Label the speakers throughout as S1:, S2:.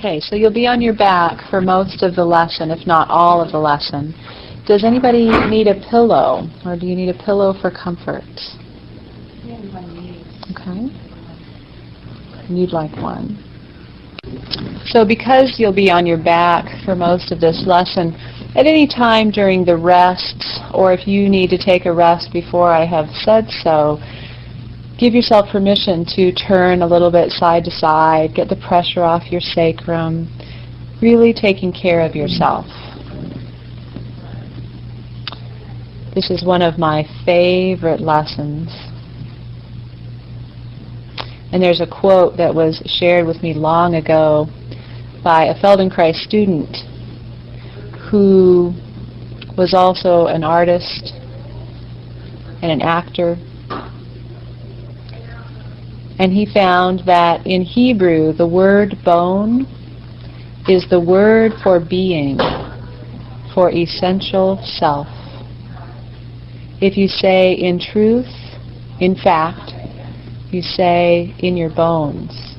S1: Okay, so you'll be on your back for most of the lesson, if not all of the lesson. Does anybody need a pillow, or do you need a pillow for comfort? Okay. You'd like one. So because you'll be on your back for most of this lesson, at any time during the rests, or if you need to take a rest before I have said so, give yourself permission to turn a little bit side to side, get the pressure off your sacrum, really taking care of yourself. This is one of my favorite lessons. And there's a quote that was shared with me long ago by a Feldenkrais student who was also an artist and an actor. And he found that in Hebrew, the word bone is the word for being, for essential self. If you say in truth, in fact, you say in your bones.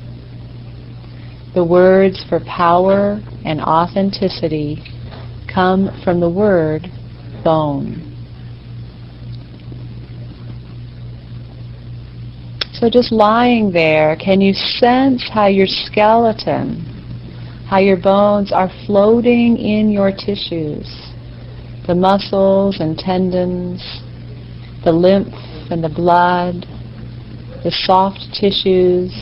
S1: The words for power and authenticity come from the word bone. So just lying there, can you sense how your skeleton, how your bones are floating in your tissues, the muscles and tendons, the lymph and the blood, the soft tissues.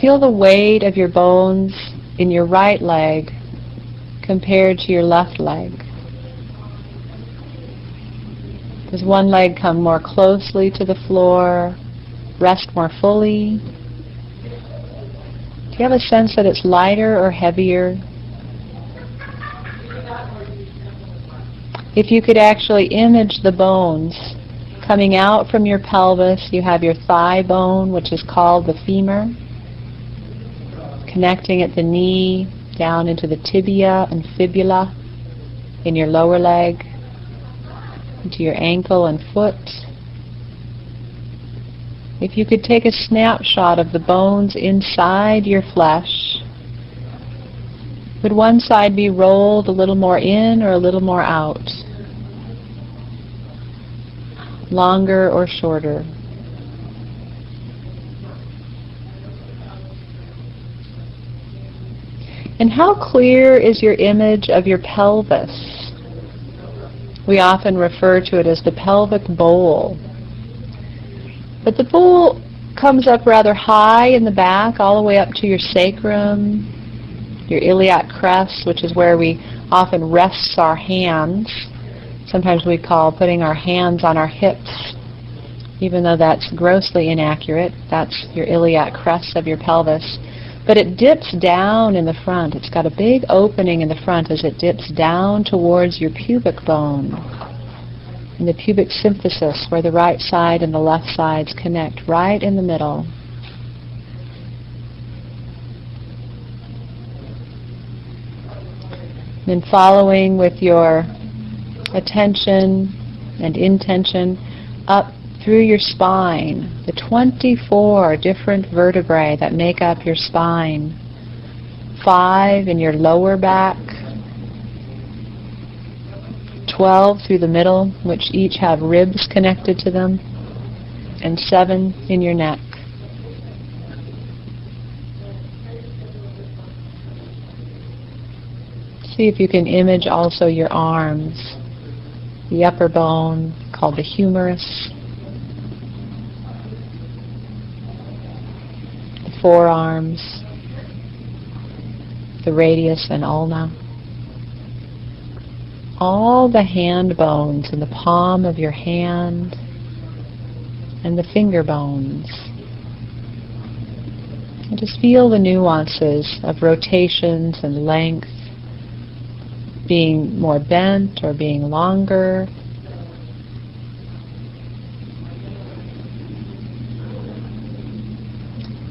S1: Feel the weight of your bones in your right leg compared to your left leg. Does one leg come more closely to the floor, rest more fully? Do you have a sense that it's lighter or heavier? If you could actually image the bones coming out from your pelvis, you have your thigh bone, which is called the femur, connecting at the knee down into the tibia and fibula in your lower leg, into your ankle and foot. If you could take a snapshot of the bones inside your flesh, would one side be rolled a little more in or a little more out? Longer or shorter? And how clear is your image of your pelvis? We often refer to it as the pelvic bowl. But the bowl comes up rather high in the back, all the way up to your sacrum, your iliac crest, which is where we often rest our hands. Sometimes we call putting our hands on our hips, even though that's grossly inaccurate. That's your iliac crest of your pelvis. But it dips down in the front. It's got a big opening in the front as it dips down towards your pubic bone and the pubic symphysis, where the right side and the left sides connect, right in the middle. Then following with your attention and intention up through your spine, the 24 different vertebrae that make up your spine, 5 in your lower back, 12 through the middle, which each have ribs connected to them, and 7 in your neck. See if you can image also your arms, the upper bone called the humerus, the forearms, the radius and ulna, all the hand bones in the palm of your hand, and the finger bones. And just feel the nuances of rotations and length, being more bent or being longer.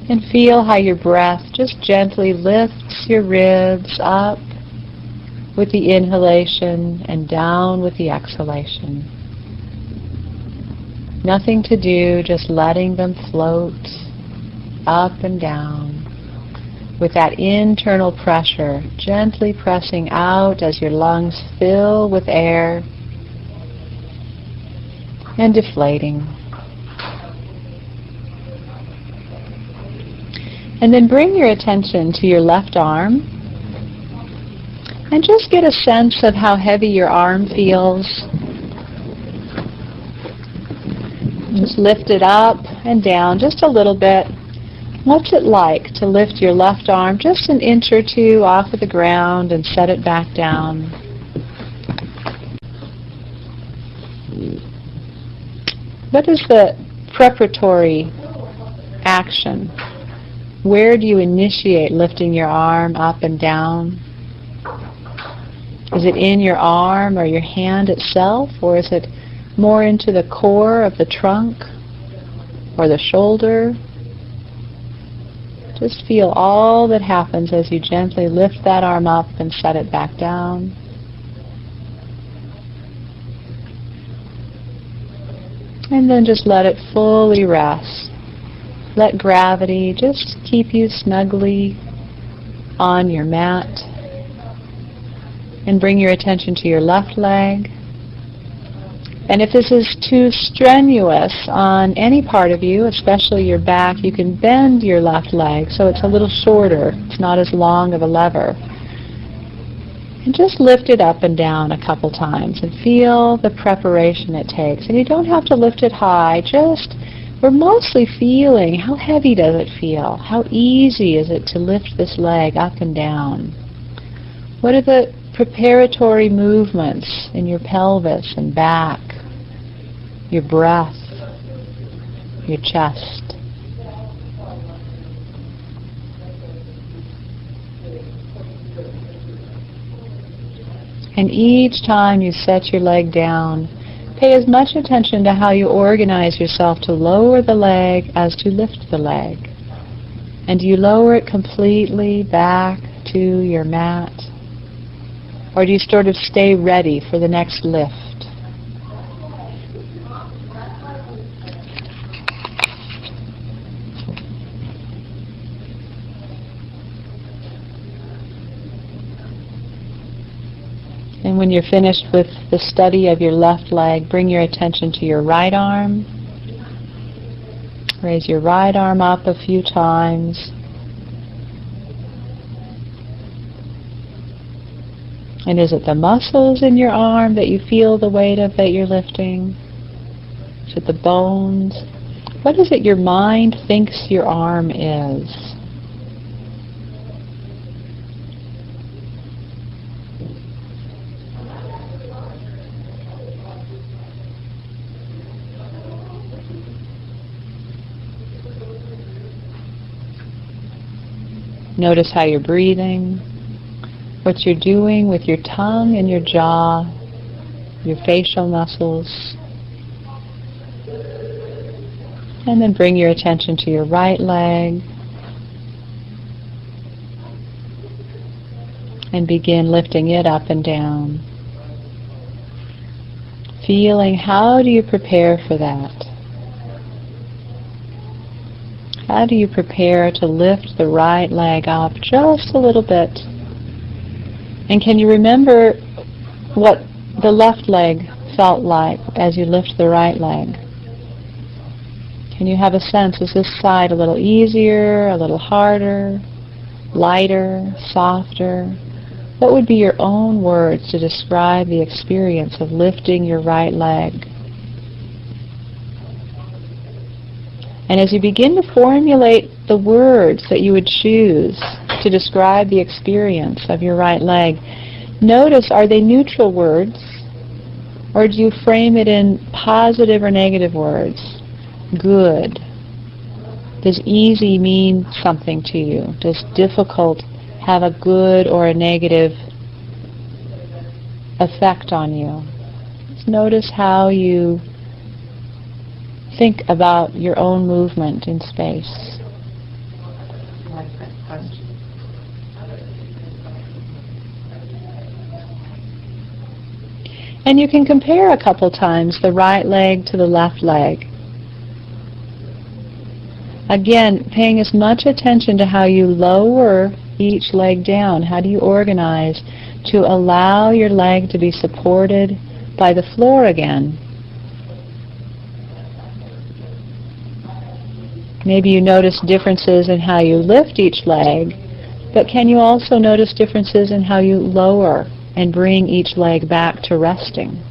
S1: And feel how your breath just gently lifts your ribs up with the inhalation and down with the exhalation. Nothing to do, just letting them float up and down with that internal pressure, gently pressing out as your lungs fill with air and deflating. And then bring your attention to your left arm and just get a sense of how heavy your arm feels. Just lift it up and down just a little bit. What's it like to lift your left arm just an inch or two off of the ground and set it back down? What is the preparatory action? Where do you initiate lifting your arm up and down? Is it in your arm or your hand itself, or is it more into the core of the trunk or the shoulder? Just feel all that happens as you gently lift that arm up and set it back down. And then just let it fully rest. Let gravity just keep you snugly on your mat. And bring your attention to your left leg. And if this is too strenuous on any part of you, especially your back, you can bend your left leg so it's a little shorter. It's not as long of a lever. And just lift it up and down a couple times and feel the preparation it takes. And you don't have to lift it high, we're mostly feeling how heavy does it feel? How easy is it to lift this leg up and down? What are the preparatory movements in your pelvis and back, your breath, your chest? And each time you set your leg down, pay as much attention to how you organize yourself to lower the leg as to lift the leg. And do you lower it completely back to your mat? Or do you sort of stay ready for the next lift? And when you're finished with the study of your left leg, bring your attention to your right arm. Raise your right arm up a few times. And is it the muscles in your arm that you feel the weight of that you're lifting? Is it the bones? What is it your mind thinks your arm is? Notice how you're breathing, what you're doing with your tongue and your jaw, your facial muscles. And then bring your attention to your right leg and begin lifting it up and down. Feeling, how do you prepare for that? How do you prepare to lift the right leg up just a little bit? And can you remember what the left leg felt like as you lift the right leg? Can you have a sense, is this side a little easier, a little harder, lighter, softer? What would be your own words to describe the experience of lifting your right leg? And as you begin to formulate the words that you would choose to describe the experience of your right leg, notice, are they neutral words, or do you frame it in positive or negative words? Good. Does easy mean something to you? Does difficult have a good or a negative effect on you? Just notice how you think about your own movement in space. And you can compare a couple times the right leg to the left leg. Again, paying as much attention to how you lower each leg down. How do you organize to allow your leg to be supported by the floor again? Maybe you notice differences in how you lift each leg, but can you also notice differences in how you lower and bring each leg back to resting?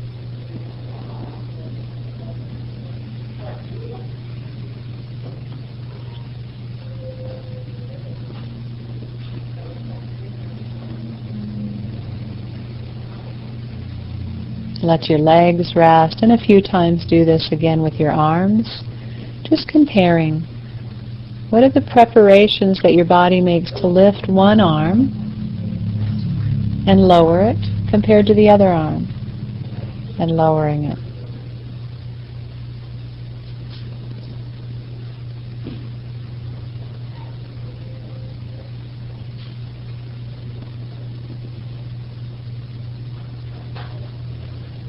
S1: Let your legs rest, and a few times do this again with your arms, just comparing. What are the preparations that your body makes to lift one arm and lower it compared to the other arm and lowering it?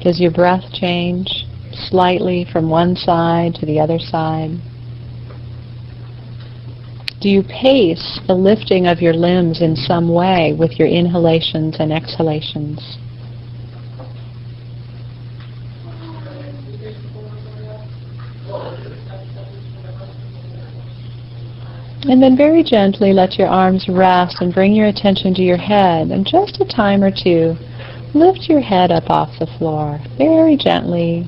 S1: Does your breath change slightly from one side to the other side? Do you pace the lifting of your limbs in some way with your inhalations and exhalations? And then very gently let your arms rest and bring your attention to your head, and just a time or two lift your head up off the floor, very gently,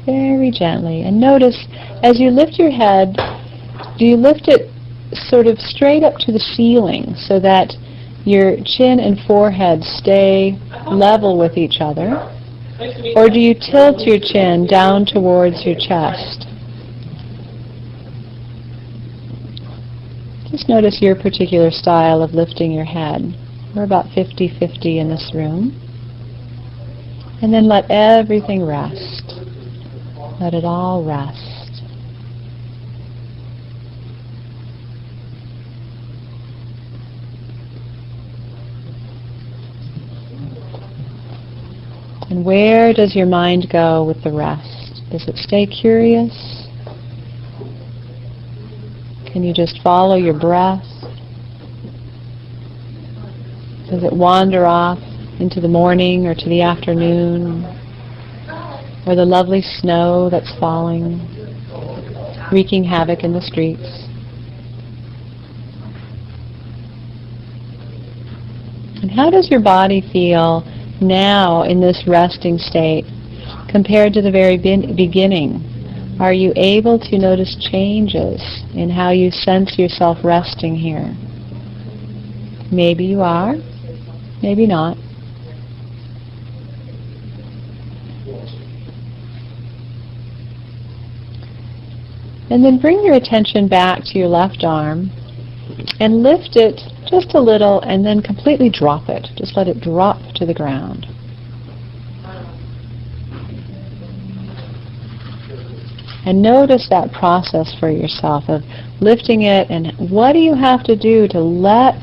S1: and notice as you lift your head, do you lift it sort of straight up to the ceiling so that your chin and forehead stay level with each other, or do you tilt your chin down towards your chest? Just notice your particular style of lifting your head. We're about 50-50 in this room. And then let everything rest. Let it all rest. And where does your mind go with the rest? Does it stay curious? Can you just follow your breath? Does it wander off into the morning or to the afternoon, or the lovely snow that's falling, wreaking havoc in the streets? And how does your body feel now in this resting state compared to the very beginning? Are you able to notice changes in how you sense yourself resting here? Maybe you are, maybe not. And then bring your attention back to your left arm and lift it just a little and then completely drop it. Just let it drop to the ground. And notice that process for yourself of lifting it, and what do you have to do to let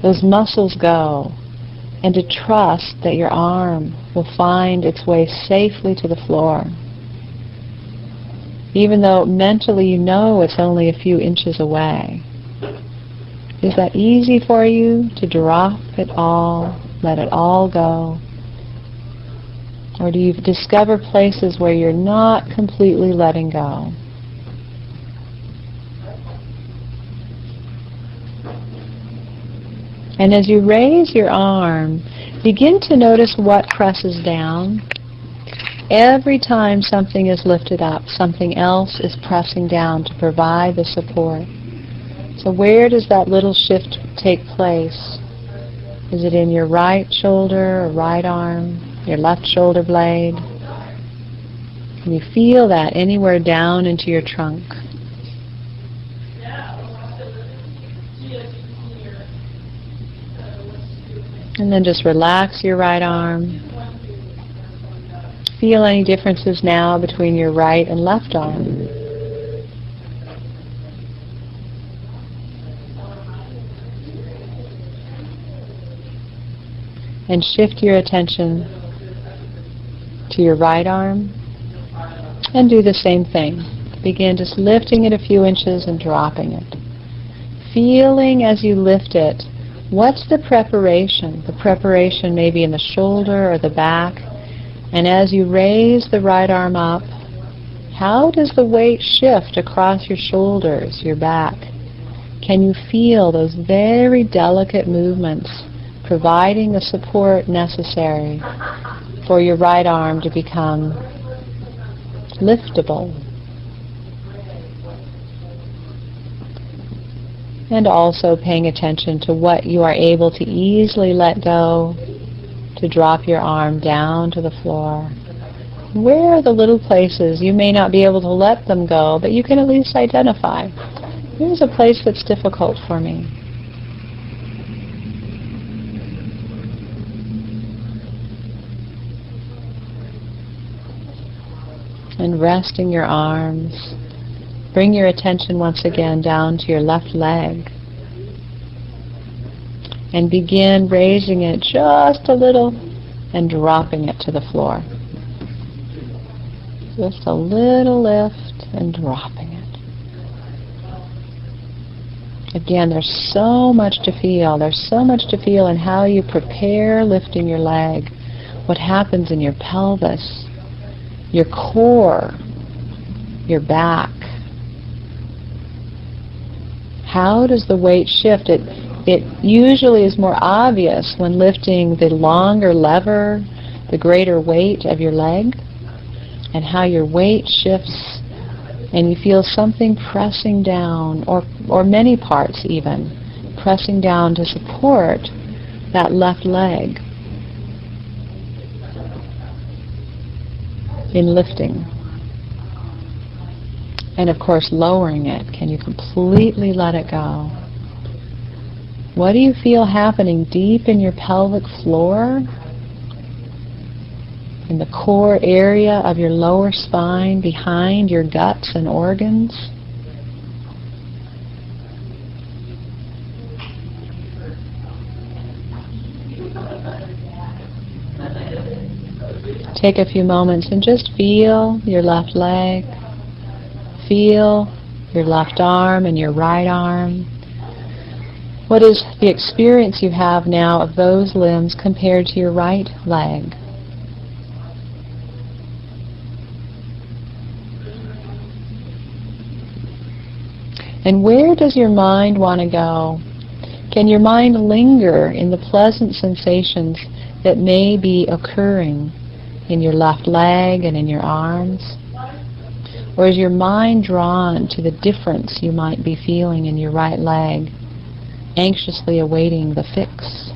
S1: those muscles go and to trust that your arm will find its way safely to the floor. Even though mentally you know it's only a few inches away. Is that easy for you to drop it all, let it all go? Or do you discover places where you're not completely letting go? And as you raise your arm, begin to notice what presses down. Every time something is lifted up, something else is pressing down to provide the support. So where does that little shift take place? Is it in your right shoulder or right arm, your left shoulder blade? Can you feel that anywhere down into your trunk? And then just relax your right arm. Feel any differences now between your right and left arm. And shift your attention to your right arm and do the same thing. Begin just lifting it a few inches and dropping it. Feeling as you lift it, what's the preparation? The preparation may be in the shoulder or the back. And as you raise the right arm up, how does the weight shift across your shoulders, your back? Can you feel those very delicate movements providing the support necessary for your right arm to become liftable? And also paying attention to what you are able to easily let go, to drop your arm down to the floor. Where are the little places you may not be able to let them go, but you can at least identify? Here's a place that's difficult for me. And resting your arms. Bring your attention once again down to your left leg. And begin raising it just a little and dropping it to the floor. Just a little lift and dropping it. Again, there's so much to feel. There's so much to feel in how you prepare lifting your leg, what happens in your pelvis, your core, your back. How does the weight shift? It usually is more obvious when lifting the longer lever, the greater weight of your leg, and how your weight shifts and you feel something pressing down, or many parts even, pressing down to support that left leg in lifting. And of course lowering it. Can you completely let it go? What do you feel happening deep in your pelvic floor? In the core area of your lower spine, behind your guts and organs? Take a few moments and just feel your left leg. Feel your left arm and your right arm. What is the experience you have now of those limbs compared to your right leg? And where does your mind want to go? Can your mind linger in the pleasant sensations that may be occurring in your left leg and in your arms? Or is your mind drawn to the difference you might be feeling in your right leg, anxiously awaiting the fix?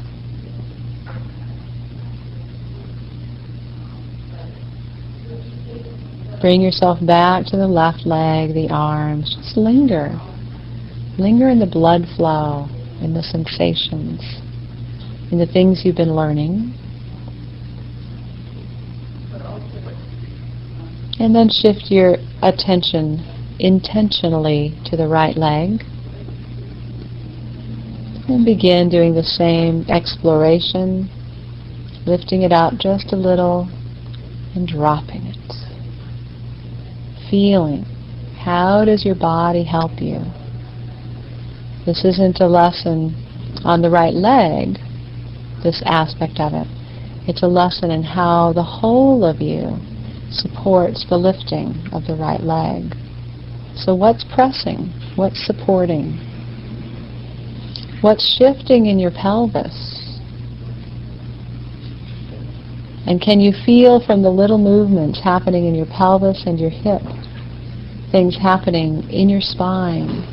S1: Bring yourself back to the left leg, the arms. Just linger. Linger in the blood flow, in the sensations, in the things you've been learning. And then shift your attention intentionally to the right leg. And begin doing the same exploration, lifting it out just a little and dropping it. Feeling, how does your body help you? This isn't a lesson on the right leg, this aspect of it. It's a lesson in how the whole of you supports the lifting of the right leg. So what's pressing? What's supporting? What's shifting in your pelvis? And can you feel from the little movements happening in your pelvis and your hip, things happening in your spine,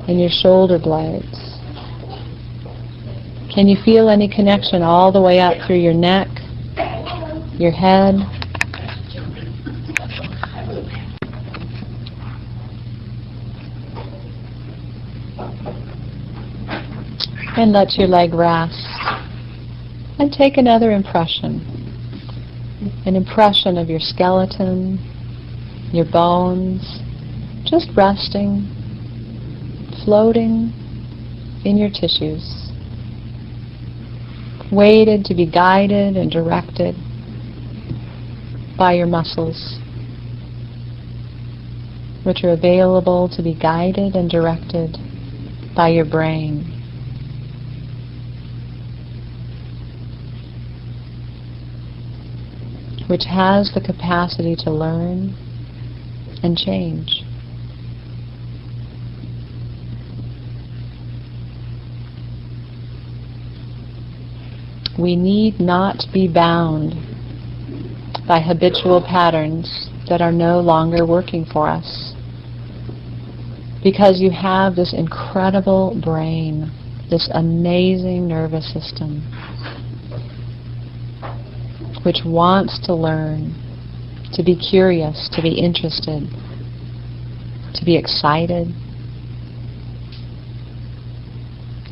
S1: in your shoulder blades? Can you feel any connection all the way up through your neck, your head? And let your leg rest. And take another impression. An impression of your skeleton, your bones, just resting, floating in your tissues, weighted to be guided and directed by your muscles. which are available to be guided and directed by your brain. Which has the capacity to learn and change. We need not be bound by habitual patterns that are no longer working for us, because you have this incredible brain, this amazing nervous system, which wants to learn, to be curious, to be interested, to be excited,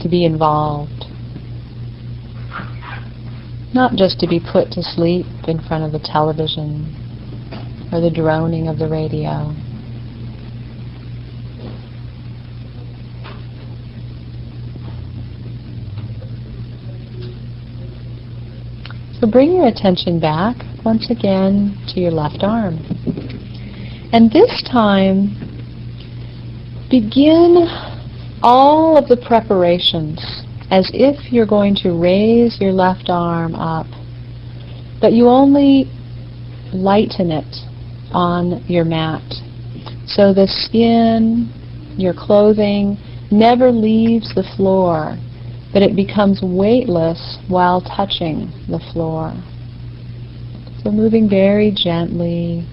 S1: to be involved. Not just to be put to sleep in front of the television or the droning of the radio. So bring your attention back once again to your left arm. And this time, begin all of the preparations as if you're going to raise your left arm up, but you only lighten it on your mat. So the skin, your clothing, never leaves the floor, but it becomes weightless while touching the floor. So moving very gently,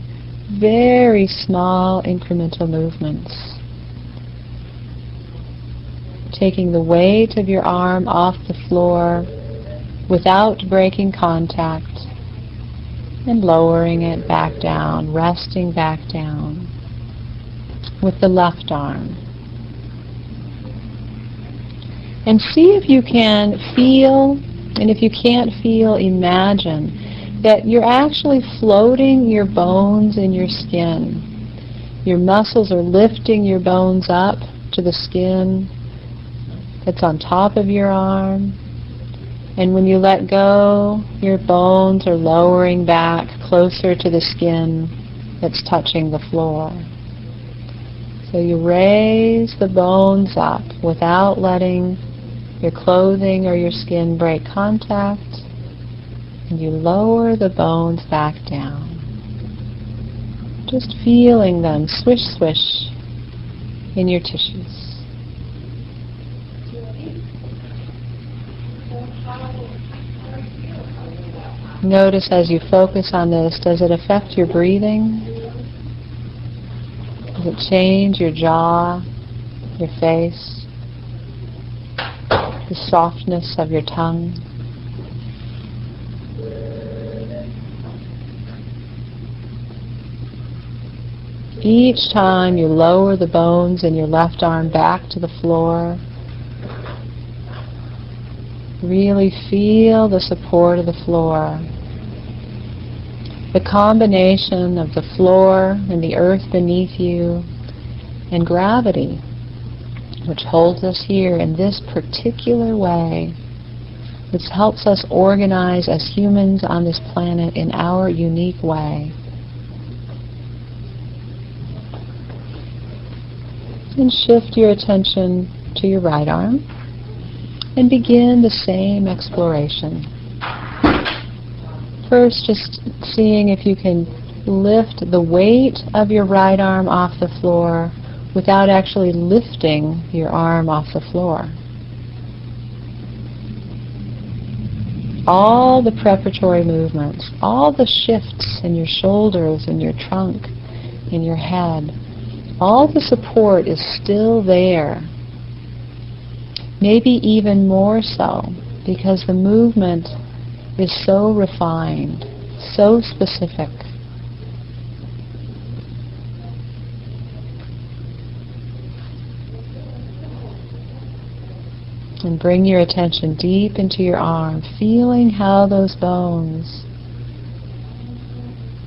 S1: very small incremental movements. Taking the weight of your arm off the floor without breaking contact and lowering it back down, resting back down with the left arm. And see if you can feel, and if you can't feel, imagine that you're actually floating your bones in your skin. Your muscles are lifting your bones up to the skin that's on top of your arm. And when you let go, your bones are lowering back closer to the skin that's touching the floor. So you raise the bones up without letting your clothing or your skin break contact, and you lower the bones back down. Just feeling them swish, swish in your tissues. Notice as you focus on this, does it affect your breathing? Does it change your jaw, your face, the softness of your tongue? Each time you lower the bones in your left arm back to the floor, really feel the support of the floor. The combination of the floor and the earth beneath you and gravity, which holds us here in this particular way, which helps us organize as humans on this planet in our unique way. And shift your attention to your right arm and begin the same exploration. First, just seeing if you can lift the weight of your right arm off the floor without actually lifting your arm off the floor. All the preparatory movements, all the shifts in your shoulders, in your trunk, in your head, all the support is still there. Maybe even more so, because the movement is so refined, so specific. And bring your attention deep into your arm, feeling how those bones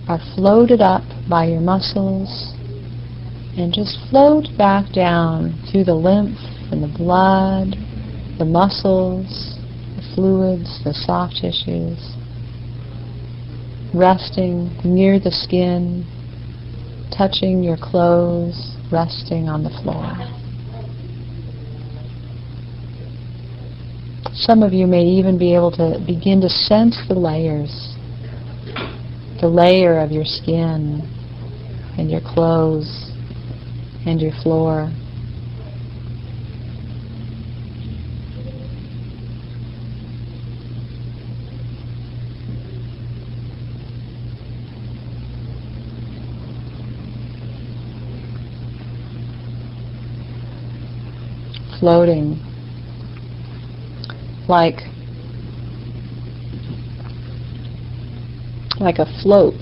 S1: are floated up by your muscles and just float back down through the lymph and the blood, the muscles, the fluids, the soft tissues, resting near the skin, touching your clothes, resting on the floor. Some of you may even be able to begin to sense the layers. The layer of your skin and your clothes and your floor. Floating like a float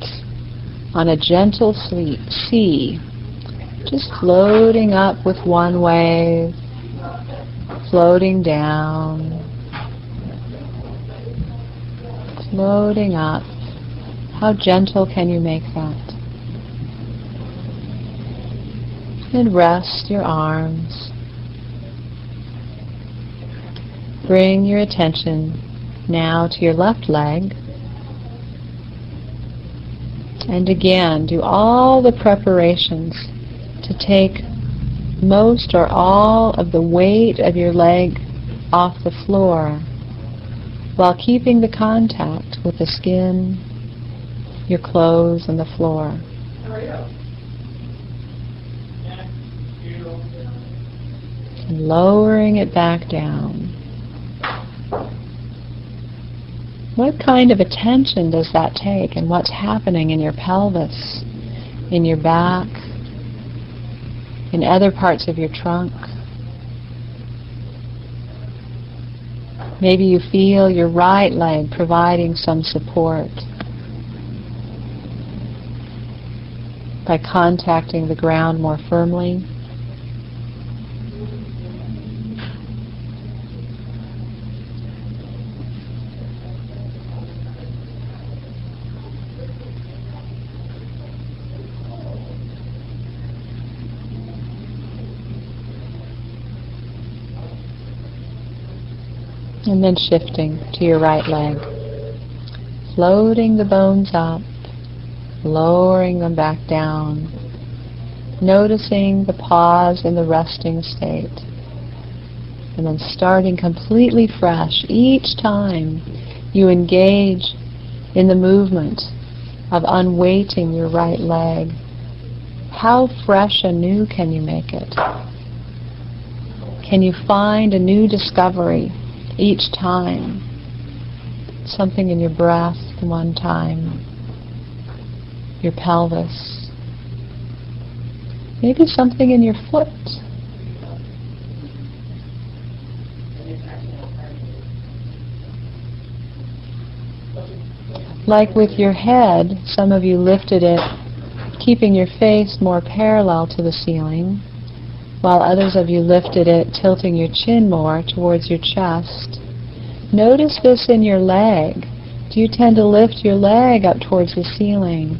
S1: on a gentle sea, just floating up with one wave, floating down, floating up. How gentle can you make that? And rest your arms. Bring your attention now to your left leg. And again, do all the preparations to take most or all of the weight of your leg off the floor while keeping the contact with the skin, your clothes, and the floor. And lowering it back down. What kind of attention does that take, and what's happening in your pelvis, in your back, in other parts of your trunk? Maybe you feel your right leg providing some support by contacting the ground more firmly. And then shifting to your right leg, floating the bones up, lowering them back down, noticing the pause in the resting state, and then starting completely fresh each time you engage in the movement of unweighting your right leg. How fresh and new can you make it? Can you find a new discovery each time? Something in your breath one time, your pelvis, maybe something in your foot. Like with your head, some of you lifted it, keeping your face more parallel to the ceiling, while others of you lifted it, tilting your chin more towards your chest. Notice this in your leg. Do you tend to lift your leg up towards the ceiling?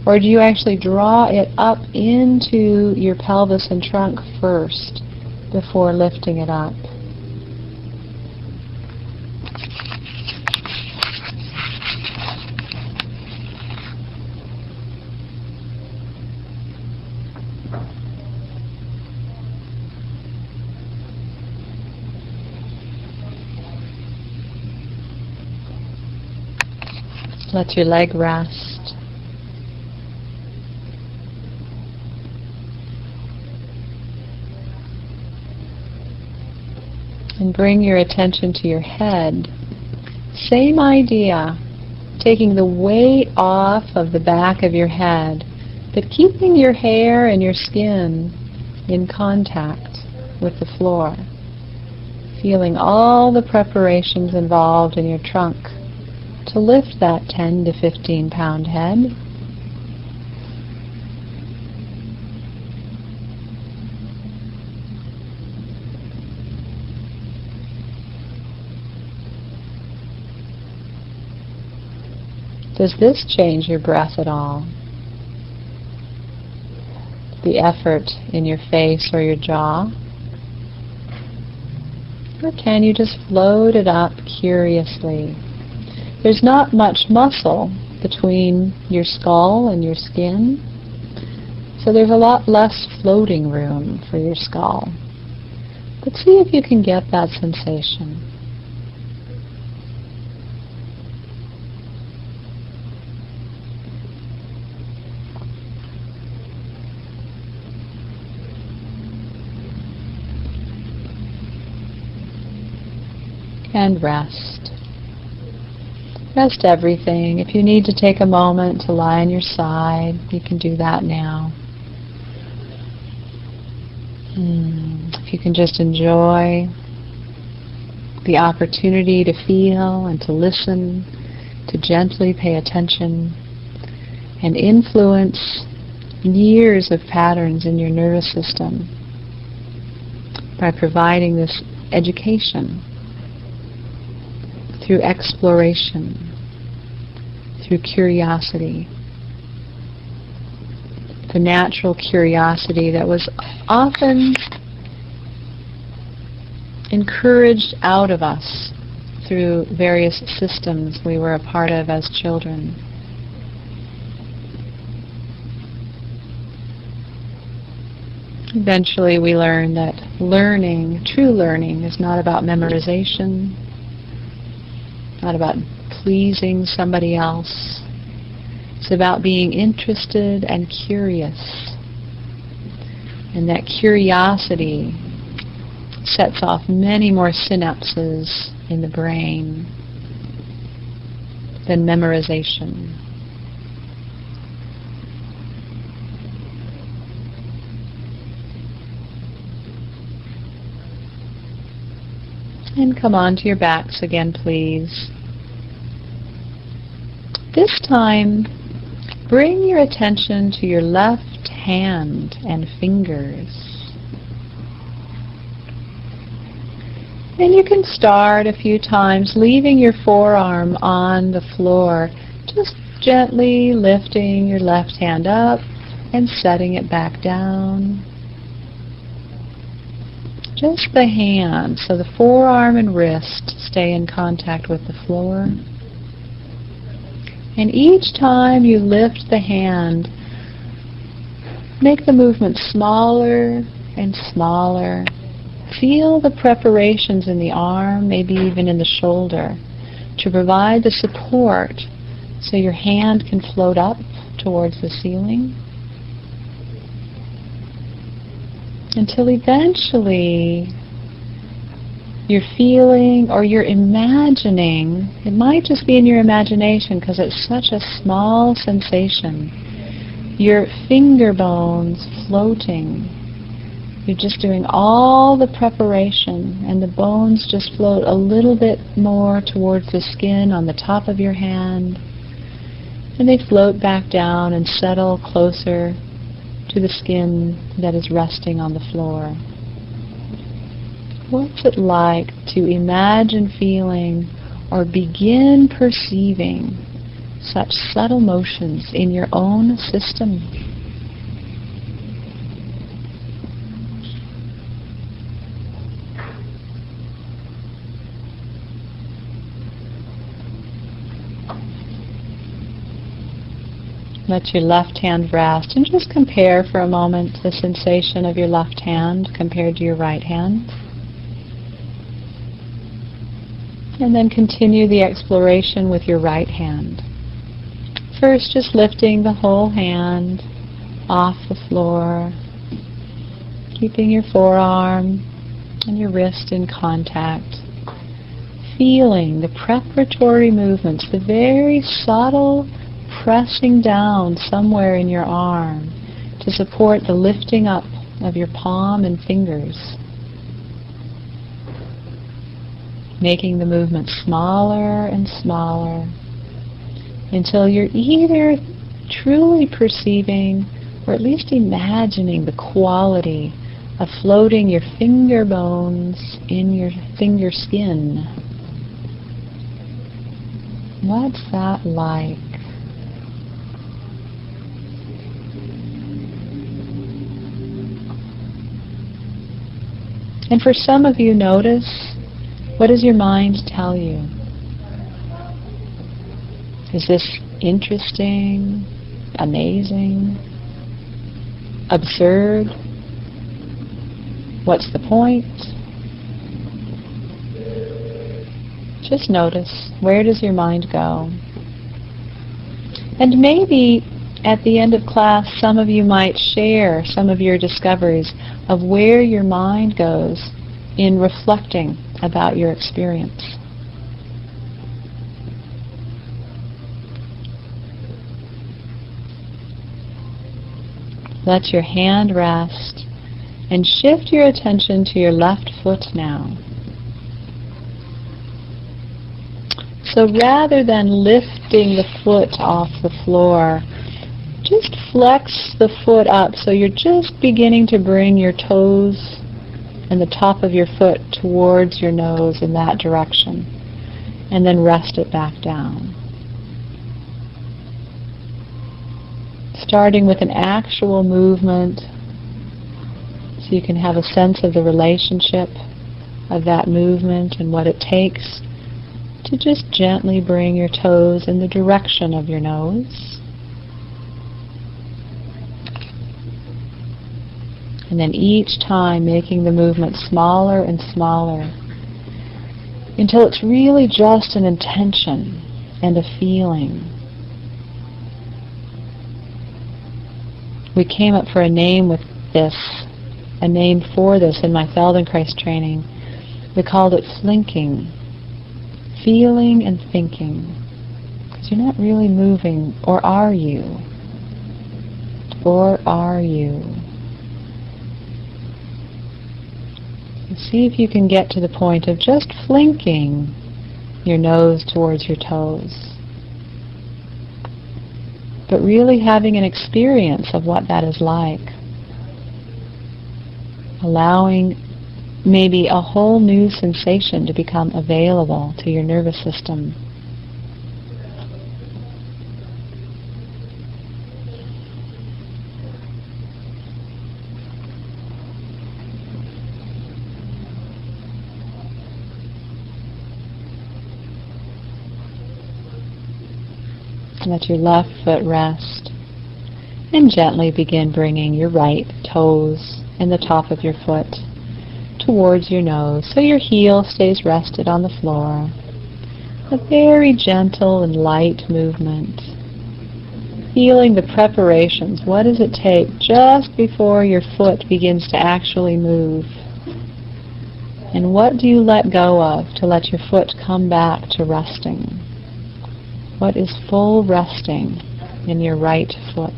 S1: Or do you actually draw it up into your pelvis and trunk first before lifting it up? Let your leg rest. And bring your attention to your head. Same idea, taking the weight off of the back of your head, but keeping your hair and your skin in contact with the floor. Feeling all the preparations involved in your trunk to lift that 10 to 15 pound head. Does this change your breath at all? The effort in your face or your jaw? Or can you just float it up curiously? There's not much muscle between your skull and your skin, So there's a lot less floating room for your skull. But see if you can get that sensation. And rest. Rest everything. If you need to take a moment to lie on your side, you can do that now. If you can just enjoy the opportunity to feel and to listen, to gently pay attention and influence years of patterns in your nervous system by providing this education through exploration, through curiosity, the natural curiosity that was often encouraged out of us through various systems we were a part of as children. Eventually we learn that learning, true learning, is not about memorization, not about pleasing somebody else. It's about being interested and curious. And that curiosity sets off many more synapses in the brain than memorization. And come onto your backs again, please. This time, bring your attention to your left hand and fingers. And you can start a few times leaving your forearm on the floor, just gently lifting your left hand up and setting it back down. Just the hand, so the forearm and wrist stay in contact with the floor. And each time you lift the hand, make the movement smaller and smaller. Feel the preparations in the arm, maybe even in the shoulder, to provide the support so your hand can float up towards the ceiling. Until eventually you're feeling or you're imagining, it might just be in your imagination because it's such a small sensation, your finger bones floating. You're just doing all the preparation and the bones just float a little bit more towards the skin on the top of your hand, and they float back down and settle closer to the skin that is resting on the floor. What's it like to imagine feeling or begin perceiving such subtle motions in your own system? Let your left hand rest and just compare for a moment the sensation of your left hand compared to your right hand. And then continue the exploration with your right hand. First, just lifting the whole hand off the floor, keeping your forearm and your wrist in contact. Feeling the preparatory movements, the very subtle pressing down somewhere in your arm to support the lifting up of your palm and fingers. Making the movement smaller and smaller until you're either truly perceiving or at least imagining the quality of floating your finger bones in your finger skin. What's that like? And for some of you, notice, what does your mind tell you? Is this interesting? Amazing? absurd? What's the point? Just notice, where does your mind go? And maybe at the end of class, some of you might share some of your discoveries of where your mind goes in reflecting about your experience. Let your hand rest and shift your attention to your left foot now. So rather than lifting the foot off the floor, just flex the foot up so you're just beginning to bring your toes and the top of your foot towards your nose in that direction, and then rest it back down. Starting with an actual movement so you can have a sense of the relationship of that movement and what it takes to just gently bring your toes in the direction of your nose. And then each time making the movement smaller and smaller until it's really just an intention and a feeling. We came up for a name with this, a name for this in my Feldenkrais training. We called it flinking. Feeling and thinking. Because you're not really moving, or are you? Or are you? And see if you can get to the point of just flinking your nose towards your toes. But really having an experience of what that is like. Allowing maybe a whole new sensation to become available to your nervous system. Let your left foot rest and gently begin bringing your right toes and the top of your foot towards your nose so your heel stays rested on the floor. A very gentle and light movement. Feeling the preparations. What does it take just before your foot begins to actually move? And what do you let go of to let your foot come back to resting? What is full resting in your right foot?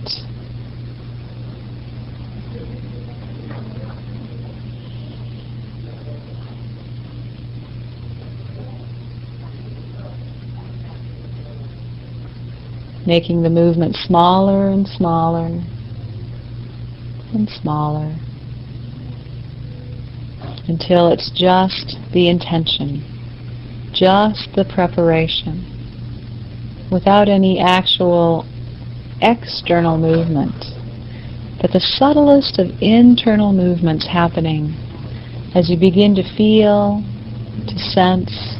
S1: Making the movement smaller and smaller and smaller until it's just the intention, just the preparation, without any actual external movement, but the subtlest of internal movements happening as you begin to feel, to sense,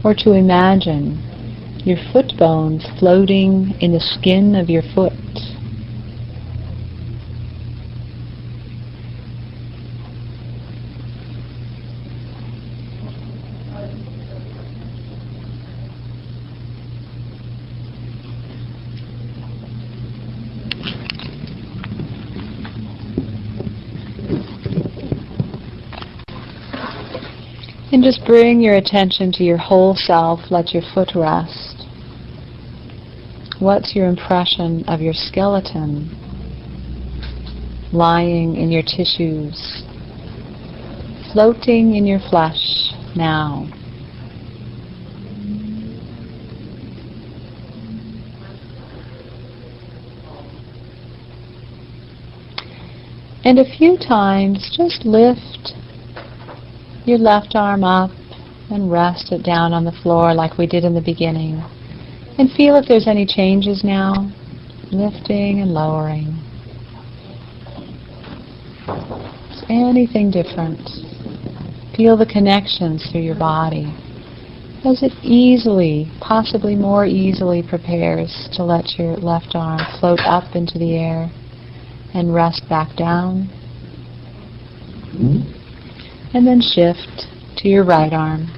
S1: or to imagine your foot bones floating in the skin of your foot. And just bring your attention to your whole self. Let your foot rest. What's your impression of your skeleton lying in your tissues, floating in your flesh now? And a few times just lift your left arm up and rest it down on the floor like we did in the beginning. And feel if there's any changes now, lifting and lowering. Is anything different? Feel the connections through your body as it easily, possibly more easily prepares to let your left arm float up into the air and rest back down. And then shift to your right arm.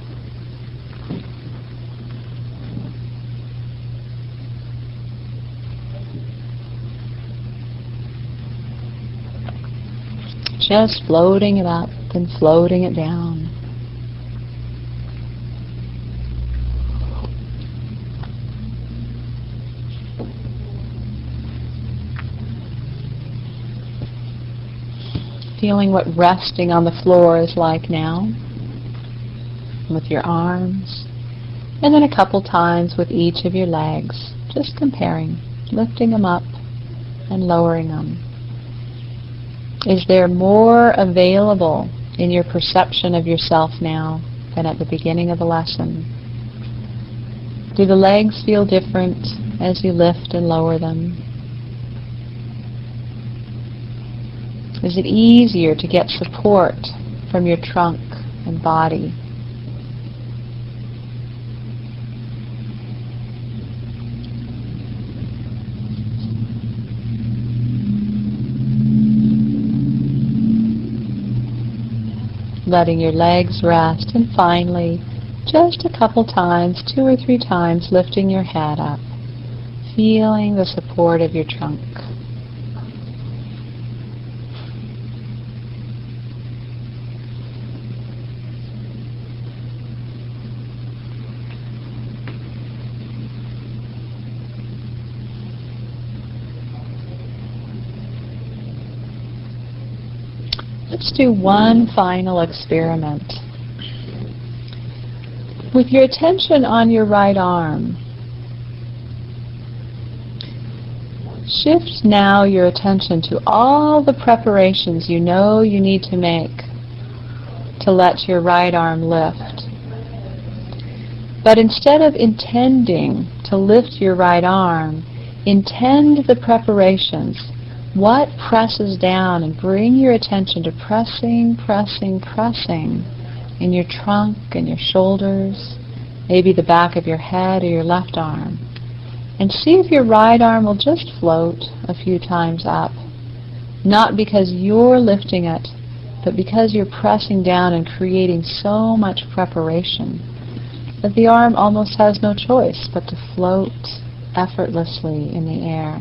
S1: Just floating it up and floating it down. Feeling what resting on the floor is like now with your arms, and then a couple times with each of your legs, just comparing, lifting them up and lowering them. Is there more available in your perception of yourself now than at the beginning of the lesson? Do the legs feel different as you lift and lower them? Is it easier to get support from your trunk and body? Letting your legs rest, and finally, just a couple times, 2 or 3 times, lifting your head up, feeling the support of your trunk. Let's do one final experiment. With your attention on your right arm, shift now your attention to all the preparations you know you need to make to let your right arm lift. But instead of intending to lift your right arm, intend the preparations. What presses down, and bring your attention to pressing, pressing, pressing in your trunk and your shoulders, maybe the back of your head or your left arm. And see if your right arm will just float a few times up. Not because you're lifting it, but because you're pressing down and creating so much preparation that the arm almost has no choice but to float effortlessly in the air.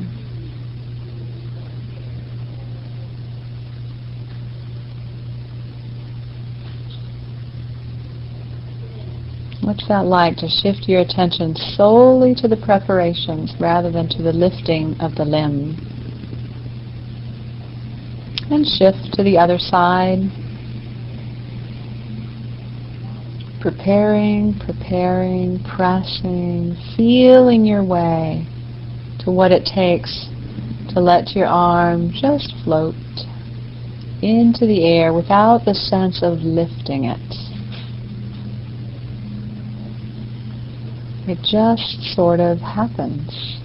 S1: What's that like, to shift your attention solely to the preparations rather than to the lifting of the limb? And shift to the other side. Preparing, preparing, pressing, feeling your way to what it takes to let your arm just float into the air without the sense of lifting it. It just sort of happens.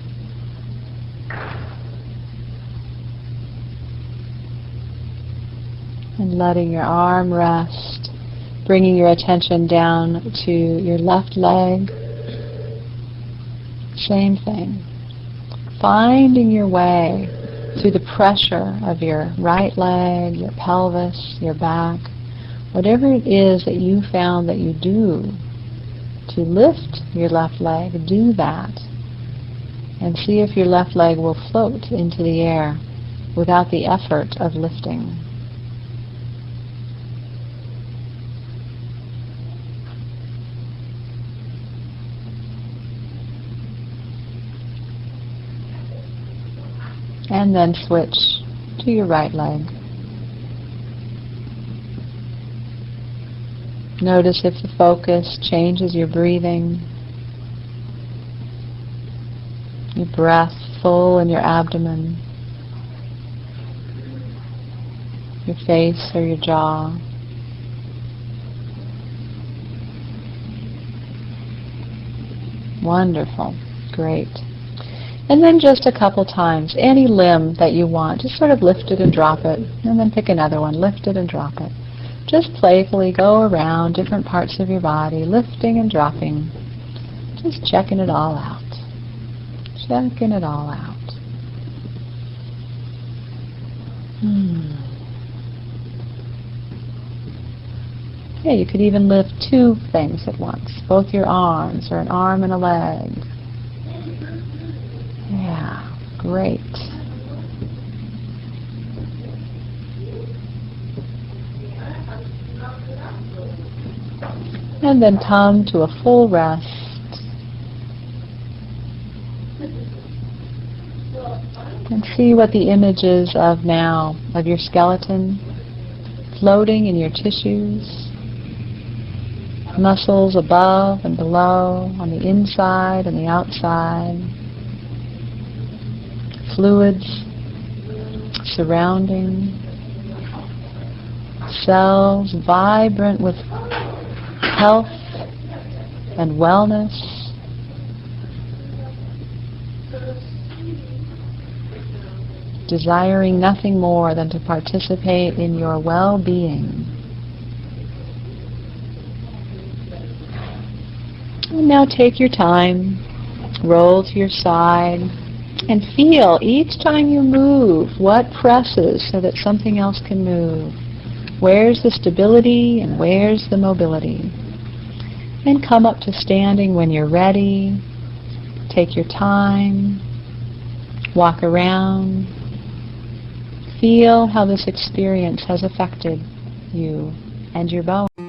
S1: And letting your arm rest, bringing your attention down to your left leg. Same thing. Finding your way through the pressure of your right leg, your pelvis, your back, whatever it is that you found that you do to lift your left leg, do that. And see if your left leg will float into the air without the effort of lifting. And then switch to your right leg. Notice if the focus changes your breathing, your breath full in your abdomen, your face or your jaw. Wonderful. Great. And then just a couple times, any limb that you want, just sort of lift it and drop it, and then pick another one, lift it and drop it. Just playfully go around different parts of your body, lifting and dropping, just checking it all out. Checking it all out. Yeah, you could even lift two things at once, both your arms or an arm and a leg. Yeah, great. And then come to a full rest. And see what the image is of now, of your skeleton floating in your tissues, muscles above and below, on the inside and the outside, fluids surrounding, cells vibrant with health and wellness. Desiring nothing more than to participate in your well-being. And now take your time, roll to your side, and feel each time you move what presses so that something else can move. Where's the stability and where's the mobility? And come up to standing when you're ready. Take your time, walk around. Feel how this experience has affected you and your bones.